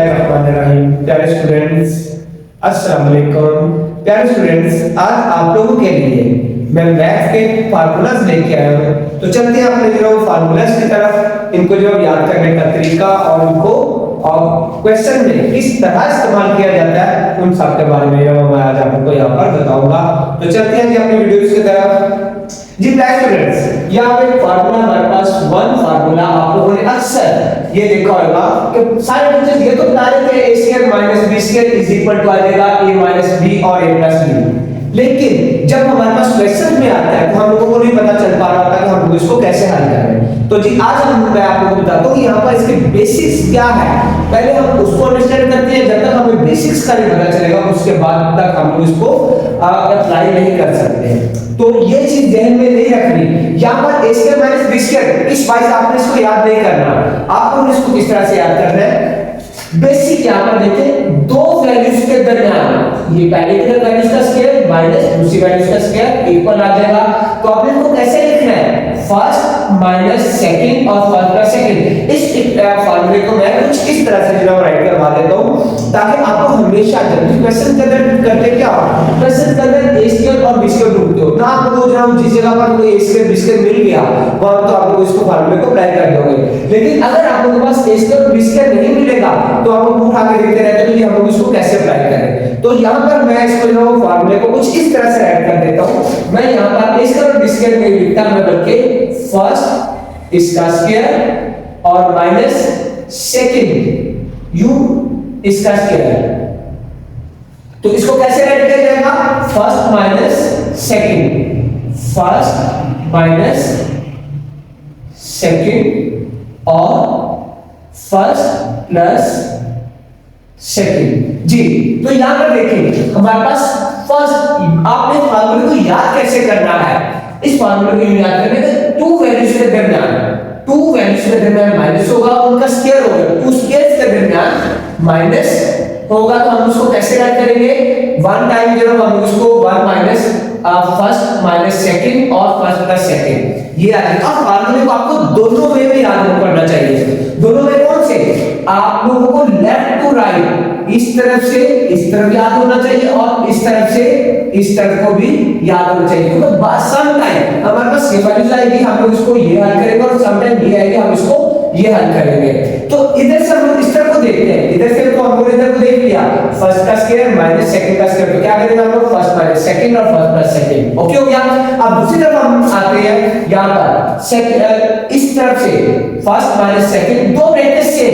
बिस्मिल्लाहिर्रहमानिर्रहीम। प्यारे स्टूडेंट्स, अस्सलाम वालेकुम। प्यारे स्टूडेंट्स, आज आप लोगों के लिए मैं मैथ के फार्मूलाज लेके आया हूँ। तो चलते हैं अपने जो फार्मूलाज की तरफ, इनको जो याद करने का तरीका और इनको क्वेश्चन में किस तरह इस्तेमाल किया जाता है उन सब के बारे में मैं आज आपको यहाँ पर बताऊंगा। तो चलते हैं जी अपनी वीडियोस की तरफ। जी प्यारे स्टूडेंट्स, यहाँ पे फार्मूला हमारे पास वन फार्मूला आप लोगों ने अक्सर ये देखा होगा कि सारे टीचर्स ये तो बता रहे थे a square minus b square is equal to आ जाएगा a माइनस b और a प्लस b। लेकिन जब हमारे पास क्वेश्चन में आता है तो हम लोगों को नहीं पता चल पा रहा था कि हम लोग इसको कैसे हल कर रहे हैं। तो जी आज मैं आप लोगों को बताता हूँ यहाँ पर इसके बेसिक्स क्या है। पहले हम उसको अंडरस्टैंड करते हैं, जब तक हमें बेसिक्स का नहीं पता चलेगा उसके बाद तक हम लोग इसको अप्लाई नहीं कर सकते। तो ये चीज ध्यान में नहीं रखनी। यहाँ पर a square minus b square इस वाइज आपने इसको याद नहीं करना। आपको इसको किस तरह से याद करना है, बेसिक यहाँ पर देखें दो वैल्यूज के दरमियान ये पहले की वैल्यूज का स्क्वायर माइनस दूसरी वैल्यूज का स्क्वायर इक्वल आ जाएगा। तो आपने इसको कैसे लिखना है, फर्स्ट माइनस सेकंड और फर्स्ट प्लस सेकंड। इस फार्मूले को मैं कुछ इस तरह से जरा राइट करवा देता हूं ताकि आपको हमेशा जब भी क्वेश्चन के अंदर करते क्या हो, क्वेश्चन के अंदर a स्क्वायर और b स्क्वायर ढूंढते हो ना आप लोग जहां जिस जगह पर कोई a स्क्वायर b स्क्वायर मिल गया वहां तो आप लोग इसको फार्मूले को अप्लाई कर दोगे। लेकिन अगर आप लोगों के पास a स्क्वायर और b स्क्वायर नहीं मिलेगा तो आप लोग उठा के देखते रहते हो कि हम लोग इसको कैसे अप्लाई करें। तो यहां पर मैं इसको जो फार्मूले को कुछ इस तरह से राइट कर देता हूं। मैं यहां पर a स्क्वायर और b स्क्वायर नहीं लिखता, मैं बल्कि फर्स्ट इसका स्क्वायर और माइनस सेकंड u इसका स्क्वायर। तो इसको कैसे राइट किया जाएगा, first minus second, first minus second और फर्स्ट प्लस सेकंड। जी तो यहां पर देखिए हमारे पास फर्स्ट, आपने फार्मूले को याद कैसे करना है। इस फार्मूले को याद करने के टू वैल्यूज के दरमियान माइनस होगा, उनका स्क्वायर होगा, टू स्क्वायर्स के दरमियान माइनस होगा। तो हम उसको कैसे ऐड करेंगे, वन टाइम जब हम उसको one minus first minus second और फर्स्ट प्लस सेकंड ये आ जाएगा। अब फार्मूले को आपको दोनों वे में याद करना चाहिए। दोनों वे कौन से, आप लोगों को लेफ्ट टू राइट इस तरफ से इस तरफ याद होना चाहिए और इस तरफ से इस तरफ को भी याद होना चाहिए। क्योंकि तो सम टाइम हमारे पास ये वैल्यूज आएगी, हम लोग इसको ये हल करेंगे और सम टाइम ये आएगी, हम इसको ये हल करेंगे। तो इधर से हम लोग इस तरफ को देखते हैं, इधर से तो हम लोग इधर को देख लिया फर्स्ट का स्क्वायर माइनस सेकंड का स्क्वायर। तो क्या करेंगे हम लोग, फर्स्ट माइनस सेकंड और फर्स्ट प्लस सेकंड। ओके हो गया। अब दूसरी तरफ हम आते हैं, यहां पर इस तरफ से फर्स्ट माइनस सेकंड दो ब्रैकेट से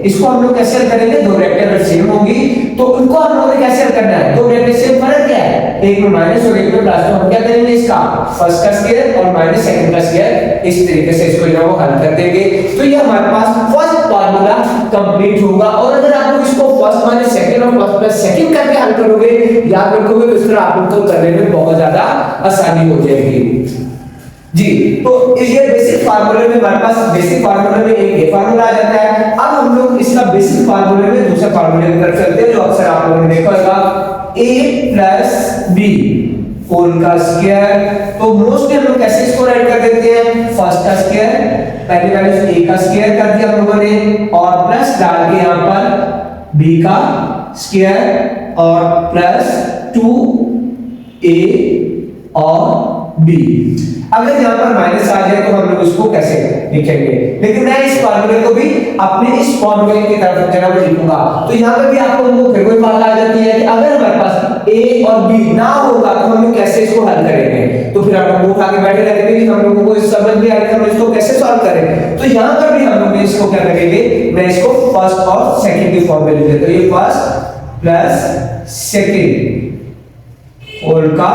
इसको हम लोग कैसे हल करेंगे, दो ब्रैकेट सेम होंगी तो उनको हम लोग कैसे हल करना है, दो ब्रैकेट से फर्क क्या है, एक में माइनस और एक में प्लस। तो हम क्या करेंगे, इसका फर्स्ट का स्क्वायर और माइनस सेकंड का स्क्वायर इस तरीके से इसको जो हल कर देंगे। तो ये हमारे पास फर्स्ट फार्मूला कंप्लीट होगा। और अगर आप लोग इसको फर्स्ट माइनस सेकंड और फर्स्ट प्लस सेकंड करके हल करोगे, याद रखोगे, तो इस तरह आप लोग को करने में बहुत ज्यादा आसानी हो जाएगी। जी तो ये बेसिक फार्मूले में हमारे पास बेसिक फार्मूले में एक ये फार्मूला आ जाता है। अब हम लोग इसका बेसिक फार्मूले में दूसरे फार्मूले की तरफ चलते हैं जो अक्सर आप लोगों ने देखा होगा, a प्लस b होल का स्क्वायर। तो मोस्टली हम लोग कैसे इसको राइट कर देते हैं, फर्स्ट का स्क्वायर, पहली वैल्यू a का स्क्वायर कर दिया हम लोगों ने और प्लस डाल के यहां पर b का स्क्वायर और प्लस 2a और b। अगर यहां पर माइनस आ जाए तो हम लोग उसको कैसे लिखेंगे, लेकिन मैं इस फार्मूले को भी अपने इस फार्मूले की तरफ जगह लिखूंगा। तो यहां पर भी आपको फिर कोई बात आ जाती है कि अगर हमारे पास a और b ना होगा तो हम लोग कैसे इसको हल करेंगे। तो फिर आप लोग उठा के बैठे रहेंगे कि हम लोगों को इस समझ में आएगा हम इसको कैसे सॉल्व करें। तो यहां पर भी हम लोग इसको क्या करेंगे, मैं इसको फर्स्ट और सेकंड की फॉर्म में लिख देता हूं। ये फर्स्ट प्लस सेकंड होल का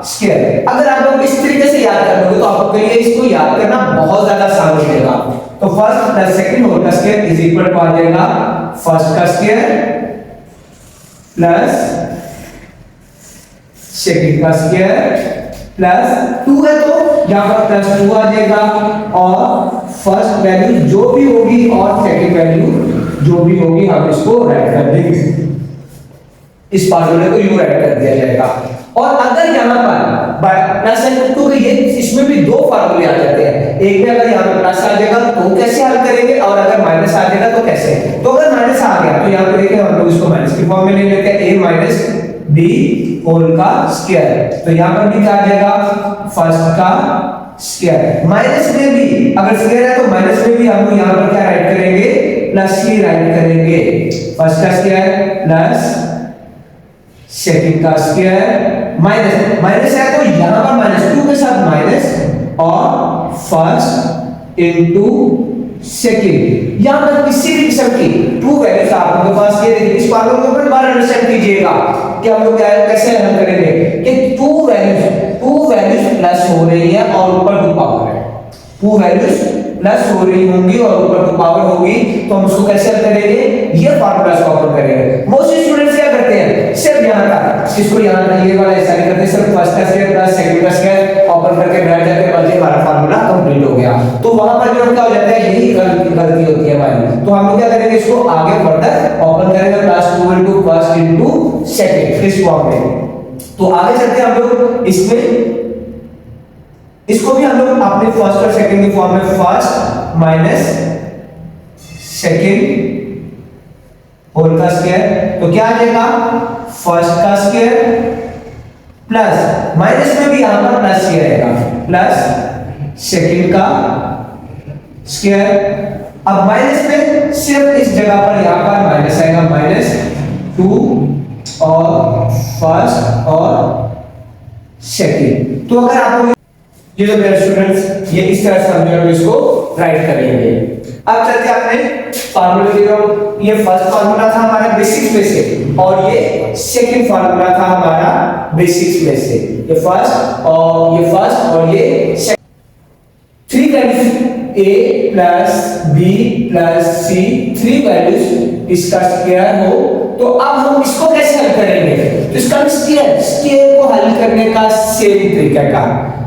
स्क्वायर। अगर आप लोग इस तरीके से याद कर लोगे तो आपके लिए इसको याद करना बहुत ज्यादा आसान हो जाएगा। तो फर्स्ट प्लस सेकंड होल का स्क्वायर इज इक्वल टू आ जाएगा फर्स्ट का स्क्वायर प्लस सेकंड का स्क्वायर प्लस 2 है तो यहां पर प्लस 2 आ जाएगा और फर्स्ट वैल्यू जो भी होगी और सेकंड वैल्यू जो भी होगी हम इसको राइट कर देंगे। इस फार्मूले को यूं राइट कर दिया जाएगा। और अगर यहाँ पर प्लस है तो ये इसमें भी दो फार्मूले आ जाते हैं, एक में अगर यहाँ पे प्लस आ जाएगा तो कैसे हल करेंगे, और अगर माइनस आ जाएगा तो कैसे। तो अगर माइनस आ गया तो यहाँ पे देखिए हम लोग इसको माइनस की फॉर्म में ले लेते हैं, a माइनस b होल का स्क्वायर। तो यहाँ पर भी क्या आ जाएगा, फर्स्ट का स्क्वायर। माइनस में भी अगर स्क्वायर है तो माइनस में भी हम लोग यहाँ पर क्या राइट करेंगे, प्लस ही राइट करेंगे। फर्स्ट का स्क्वायर प्लस सेकंड का स्क्वायर माइनस, माइनस है तो यहां पर -2 के साथ माइनस और फर्स्ट इनटू सेकंड। यहां पर किसी भी किस्म की टू वैल्यूज आपके पास ये देखिए, इस प्रॉब्लम को दोबारा अंडरस्टैंड कीजिएगा कि हम लोग कैसे हल करेंगे कि टू वैल्यूज प्लस हो रही है और ऊपर 2 पावर है, टू वैल्यूज प्लस हो रही होंगी और ऊपर 2 पावर होगी, तो हम उसको कैसे हल करेंगे, ये फार्मूला से ऑपरेट करेंगे। मोस्ट स्टूडेंट्स क्या करते हैं, सिर्फ यहां तक इसको यहां तक ये वाला ऐसा नहीं करते, सिर्फ फर्स्ट का स्क्वायर प्लस सेकंड का स्क्वायर ऑपरेट करके बैठ जाते हैं, बल्कि हमारा फार्मूला कंप्लीट हो गया। तो वहां पर जो क्या हो जाता है, यही गलती होती है हमारी। तो हम लोग क्या करेंगे, इसको आगे फर्दर ऑपरेट करेंगे +2 इनटू फर्स्ट इनटू सेकंड इस फॉर्म में। तो आगे चलते हैं हम लोग इसमें, इसको भी हम लोग अपने फर्स्ट और सेकंड की फॉर्म में, फर्स्ट माइनस सेकंड होल का स्क्वायर। तो क्या आ जाएगा, फर्स्ट का स्क्वायर प्लस माइनस में भी यहां पर प्लस ही रहेगा, प्लस सेकंड का स्क्वायर। अब माइनस में सिर्फ इस जगह पर यहां पर माइनस आएगा, -2 और फर्स्ट और सेकंड। तो अगर आपको ये जो मेरे स्टूडेंट्स ये इस तरह से हम इसको राइट करेंगे। अब चलते हैं अपने फार्मूले की तरफ। ये फर्स्ट फार्मूला था हमारा बेसिक्स में से, और ये सेकंड फार्मूला था हमारा बेसिक्स में से। ये फर्स्ट और ये three values a plus b plus c, three values इसका स्क्वायर हो, तो अब हम इसको कैसे हल करेंगे, तो इसका स्क्वायर को हल करने का सेम तरीका का,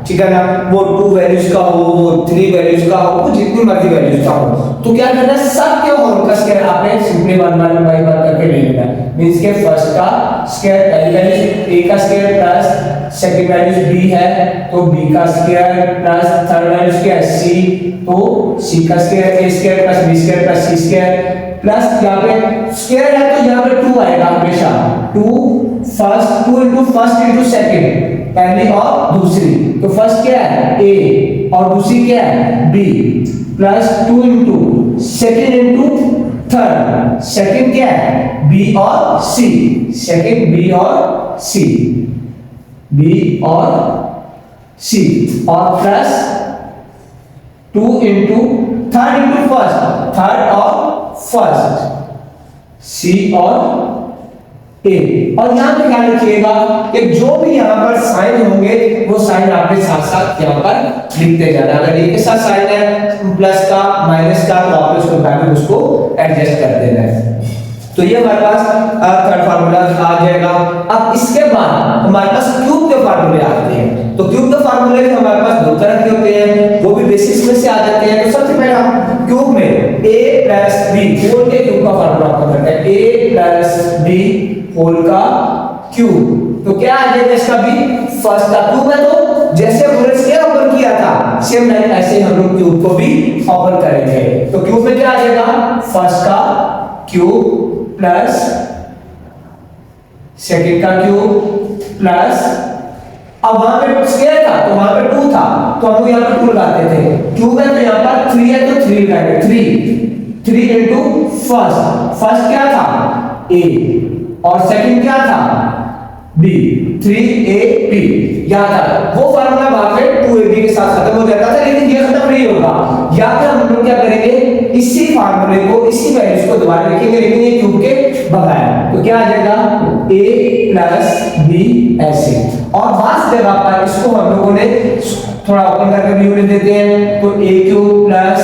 ठीक है ना, वो 2 वैल्यूज का हो, वो 3 वैल्यूज का हो, वो जितनी मर्जी वैल्यूज का हो, तो क्या करना है, सब के होल का स्क्वायर आपने सिंपली 1 बाय 1 करके ले लेना है। मींस के फर्स्ट का स्क्वायर, पहली वैल्यू a का square plus second value b है तो b का स्क्वायर प्लस थर्ड वैल्यू क्या है c, तो c का square a square plus b square plus c square plus यहाँ पे स्क्वायर है तो यहाँ पे 2 आएगा हमेशा, 2 इनटू फर्स्ट इनटू सेकंड, पहली और दूसरी। तो फर्स्ट क्या है a और दूसरी क्या है b, plus 2 into second into third, second क्या है b और c, सेकंड b और c, b और c, और plus 2 into third into first, third और फर्स्ट, c और a। और यहां पे ध्यान रखिएगा कि जो भी यहां पर साइन होंगे वो साइन आपने साथ साथ यहां पर लिखते जाना। अगर एक के साथ साइन है प्लस का माइनस का तो आपने उसको वैल्यू उसको एडजस्ट कर देना है। तो ये हमारे पास थर्ड फार्मूला आ जाएगा। अब इसके बाद हमारे पास क्यूब के फार्मूले आते हैं। तो क्यूब के फार्मूले भी हमारे पास दो तरह के होते हैं, वो भी बेसिक्स में से आ जाते हैं। तो सबसे पहले हम क्यूब में a प्लस b होल के क्यूब का फार्मूला आपको करते हैं, a प्लस b होल का क्यूब। तो क्या आ जाएगा इसका भी, फर्स्ट का क्यूब है तो जैसे हमने स्क्वायर ओपन किया था सेम लाइक ऐसे हम लोग क्यूब को भी ओपन करेंगे। तो क्यूब में क्या आ जाएगा, फर्स्ट का क्यूब प्लस सेकंड का क्यूब प्लस, अब वहां पे स्क्वायर था तो वहां पे 2 था तो हम लोग यहां पर 2 लगाते थे, क्यूब है तो यहां पर 3 है तो 3 लगाएंगे, 3 इनटू फर्स्ट क्या था a और सेकंड क्या था b, 3ab याद है। वो फार्मूला वहां पे 2ab के साथ खत्म हो जाता था, लेकिन ये खत्म नहीं होगा। या फिर हम लोग क्या करेंगे, इसी फार्मूले को इसी वैल्यूज को दोबारा लिखेंगे लेकिन ये क्यूब के बगैर। तो क्या आ जाएगा a प्लस b ऐसे, और लास्ट जगह पर इसको हम लोगों ने थोड़ा ओपन करके व्यू में देते हैं। तो a cube plus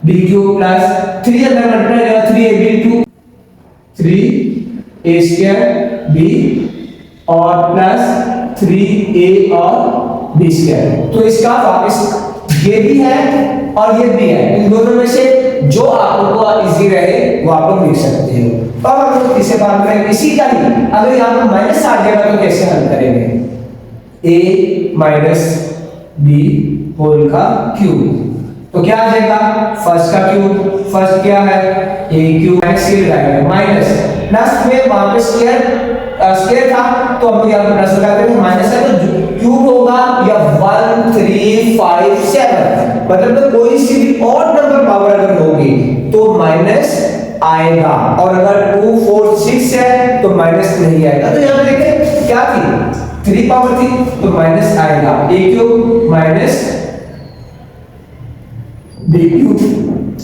b cube plus 3 अंदर मल्टीप्लाई होगा 3ab into 3a square b और प्लस 3a और b स्क्वायर। तो इसका वापस ये भी है और ये भी है, इन दोनों में से जो आप लोग को इजी रहे वो आप लोग लिख सकते हो। तो अब हम लोग तीसरे फार्मूले में इसी का ही अगर यहाँ पर माइनस आ जाएगा तो कैसे हल करेंगे, a माइनस बी होल का क्यूब। तो क्या आ जाएगा, फर्स्ट का क्यूब, फर्स्ट क्या है a क्यूब माइनस प्लस में वहां पे स्क्वायर था तो हम लोग यहाँ पे प्लस लगाते हैं, माइनस है तो क्यूब होगा या 1 3 5 7 मतलब तो कोई सी भी और नंबर पावर अगर होगी तो माइनस आएगा, और अगर 2 4 6 है तो माइनस नहीं आएगा। तो यहाँ पे देखिए क्या थी 3 पावर थी तो माइनस आएगा, a cube minus b cube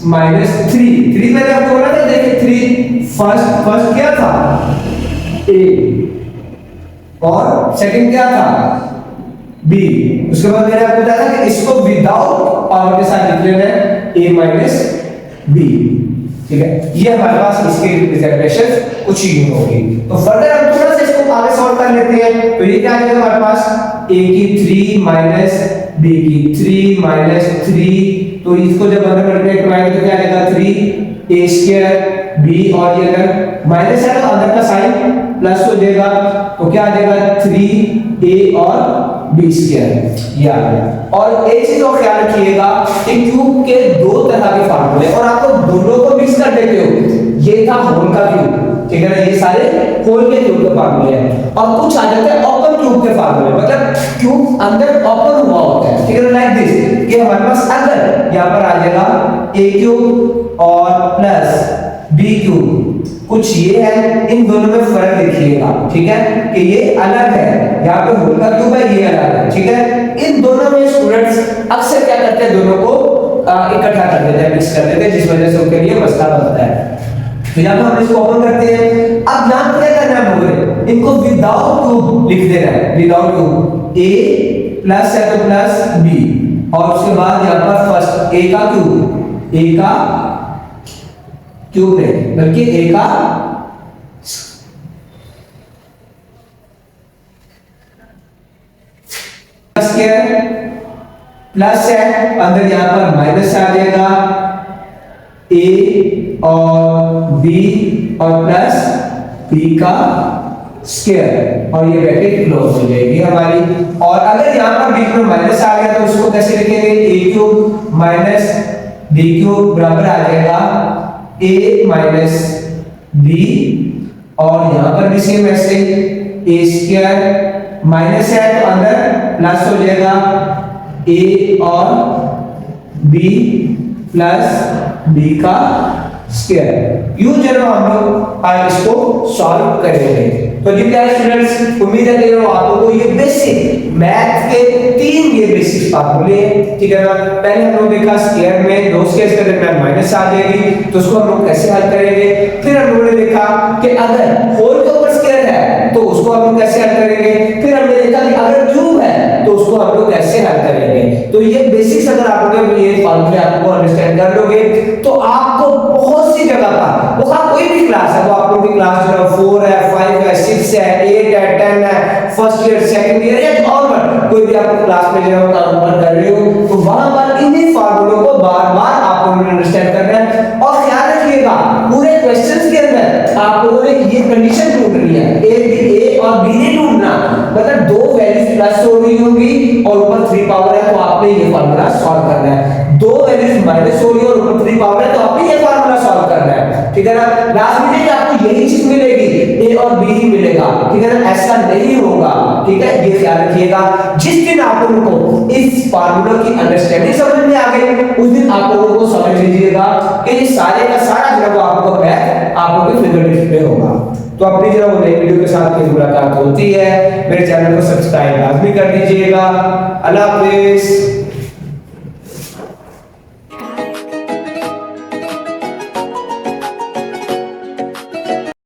minus 3 मैंने आपको बोला था, देखिए 3 फर्स्ट क्या था a और सेकंड क्या था b, उसके बाद मैंने आपको बताया था कि इसको विदाउट पावर के साथ लिख लेना है a माइनस b, ठीक है। ये हमारे पास इसके रिप्रेजेंटेशन कुछ ही होगी। तो फर्दर हम थोड़ा सा इसको आगे सॉल्व कर लेते हैं। तो ये क्या आ जाएगा हमारे पास a की 3 माइनस b की 3 माइनस 3, तो इसको जब अंदर मल्टीप्लाई कराएंगे तो क्या आ जाएगा 3 a स्क्वायर b, और ये अगर माइनस है तो अंदर का साइन प्लस हो जाएगा, तो क्या आ जाएगा 3a और b स्क्वायर, ये आ गया। और एक चीज और ख्याल रखिएगा कि क्यूब के दो तरह के फार्मूले और आप लोग दोनों को मिक्स कर देते हो। ये था होल का क्यूब, ठीक है ना, ये सारे होल के क्यूब के फार्मूले हैं, और कुछ आ जाते हैं ओपन क्यूब के फार्मूले, मतलब क्यूब अंदर ओपन हुआ होता है, ठीक है, लाइक दिस कि हमारे पास अगर यहाँ पर आ जाएगा a क्यूब और प्लस b क्यूब, कुछ ये है, इन दोनों में फर्क देखिएगा, ठीक है, कि ये अलग है, यहाँ पे होल का क्यूब है, ये अलग है, ठीक है। इन दोनों में स्टूडेंट्स अक्सर क्या करते हैं, दोनों को इकट्ठा कर देते हैं, मिक्स कर देते हैं, जिस वजह से उनके लिए मसला बनता है। तो यहाँ पे हम इसको ओपन करते हैं। अब यहाँ पे क्या करना है हम लोगों ने, इनको विदाउट क्यूब लिख देना है, विदाउट क्यूब a प्लस है तो प्लस b, और उसके बाद यहाँ पर फर्स्ट a का क्यूब, a का क्यूब नहीं बल्कि a का स्क्वायर प्लस है, अंदर यहां पर माइनस आ जाएगा a और b और प्लस b का स्क्वायर, और ये ब्रैकेट क्लोज हो जाएगी हमारी। और अगर यहां पर बीच में माइनस आ गया तो इसको कैसे लिखेंगे, a cube minus b cube बराबर आ जाएगा a माइनस b, और यहां पर भी सेम ऐसे a स्क्वायर माइनस है तो अंदर प्लस हो जाएगा a और b प्लस b का स्क्वायर। यूं जब हम लोग आज इसको सॉल्व करेंगे। तो जी प्यारे स्टूडेंट्स, उम्मीद है कि आप लोगों को ये बेसिक मैथ के 3 ये बेसिक फार्मूले, ठीक है ना। पहले हम लोग देखा स्क्वायर में दो स्क्वायर के दरमियान माइनस आ जाएगी तो उसको हम लोग कैसे हल करेंगे। फिर हम लोगों ने देखा कि अगर होल के ऊपर स्क्वायर है तो उसको हम लोग कैसे हल करेंगे। फिर हमने देखा कि अगर क्यूब है तो उसको हम लोग कैसे हल करेंगे। तो ये बेसिक्स अगर आप लोग ये फार्मूले आपको अंडरस्टैंड कर लोगे तो आपको बहुत सी जगह पर वो कोई भी क्लास है, वो आप लोगों की क्लास जो 4 है 5 है 6 है 8 है 10 है, फर्स्ट ईयर सेकंड ईयर या और कोई भी आप क्लास में जो काम कर रहे हो तो वहां पर इन्हीं फार्मूलों को बार-बार आप लोगों ने अंडरस्टैंड करना है। और ख्याल रखिएगा पूरे क्वेश्चंस के अंदर आप लोगों ने ये कंडीशन ढूंढनी है, a और b नहीं ढूंढना, मतलब दो वैल्यूज प्लस हो रही होंगी और ऊपर 3 पावर है तो आपने ये फार्मूला सॉल्व करना है। दो वैल्यूज माइनस हो रही है और ऊपर 3 पावर है तो आपने ये फार्मूला सॉल्व करना है, ठीक है ना। लास्ट में देखिए आपको यही चीज मिलेगी, a और b ही मिलेगा, ठीक है ना, ऐसा नहीं होगा, ठीक है, ये ख्याल रखिएगा। जिस दिन आप लोगों को इस फार्मूला की अंडरस्टैंडिंग समझ में आ गई उस दिन आप लोगों को समझ लीजिएगा कि ये सारे का सारा जो आपको मैथ आप लोगों के फिंगरटिप पे होगा। तो अपनी जो नई वीडियो के साथ फिर मुलाकात होती है, मेरे चैनल को सब्सक्राइब लाजमी कर दीजिएगा। अल्लाह हाफिज़।